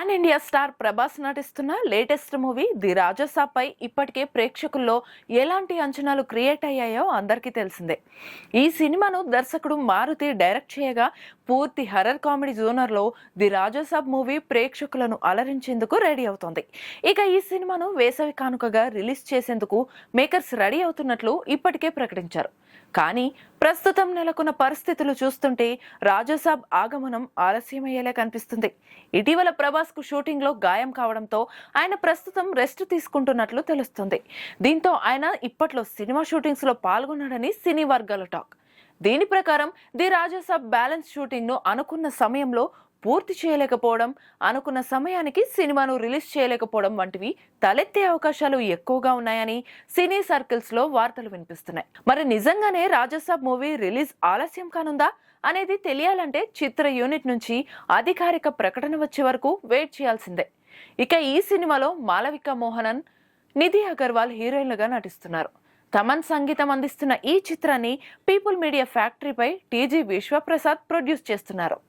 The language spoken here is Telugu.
పాన్ ఇండియా స్టార్ ప్రభాస్ నటిస్తున్న లేటెస్ట్ మూవీ ది రాజసాబ్ పై ఇప్పటికే ప్రేక్షకుల్లో ఎలాంటి అంచనాలు క్రియేట్ అయ్యాయో అందరికీ తెలిసిందే. ఈ సినిమాను దర్శకుడు మారుతి డైరెక్ట్ చేయగా పూర్తి హర్రర్ కామెడీ జోనర్లో ది రాజసాబ్ మూవీ ప్రేక్షకులను అలరించేందుకు రెడీ అవుతోంది. ఇక ఈ సినిమాను వేసవి కానుకగా రిలీజ్ చేసేందుకు మేకర్స్ రెడీ అవుతున్నట్లు ఇప్పటికే ప్రకటించారు. కానీ ప్రస్తుతం నెలకొన్న పరిస్థితులు చూస్తుంటే రాజసాబ్ ఆగమనం ఆలస్యమయ్యేలా కనిపిస్తుంది. ఇటీవల ప్రభాస్ కు షూటింగ్ లో గాయం కావడంతో ఆయన ప్రస్తుతం రెస్ట్ తీసుకుంటున్నట్లు తెలుస్తుంది. దీంతో ఆయన ఇప్పట్లో సినిమా షూటింగ్స్ లో పాల్గొన్నాడని సినీ వర్గాల టాక్. దీని ప్రకారం ది రాజసాబ్ బ్యాలెన్స్ షూటింగ్ ను అనుకున్న సమయంలో పూర్తి చేయలేకపోవడం, అనుకున్న సమయానికి సినిమాను రిలీజ్ చేయలేకపోవడం వంటివి తలెత్తే అవకాశాలు ఎక్కువగా ఉన్నాయని సినీ సర్కిల్స్ లో వార్తలు వినిపిస్తున్నాయి. మరి నిజంగానే రాజసాబ్ మూవీ రిలీజ్ ఆలస్యం కానుందా అనేది తెలియాలంటే చిత్ర యూనిట్ నుంచి అధికారిక ప్రకటన వచ్చే వరకు వెయిట్ చేయాల్సిందే. ఇక ఈ సినిమాలో మాలవిక మోహనన్, నిధి అగర్వాల్ హీరోయిన్లుగా నటిస్తున్నారు. తమన్ సంగీతం అందిస్తున్న ఈ చిత్రాన్ని పీపుల్ మీడియా ఫ్యాక్టరీపై టీజీ విశ్వప్రసాద్ ప్రొడ్యూస్ చేస్తున్నారు.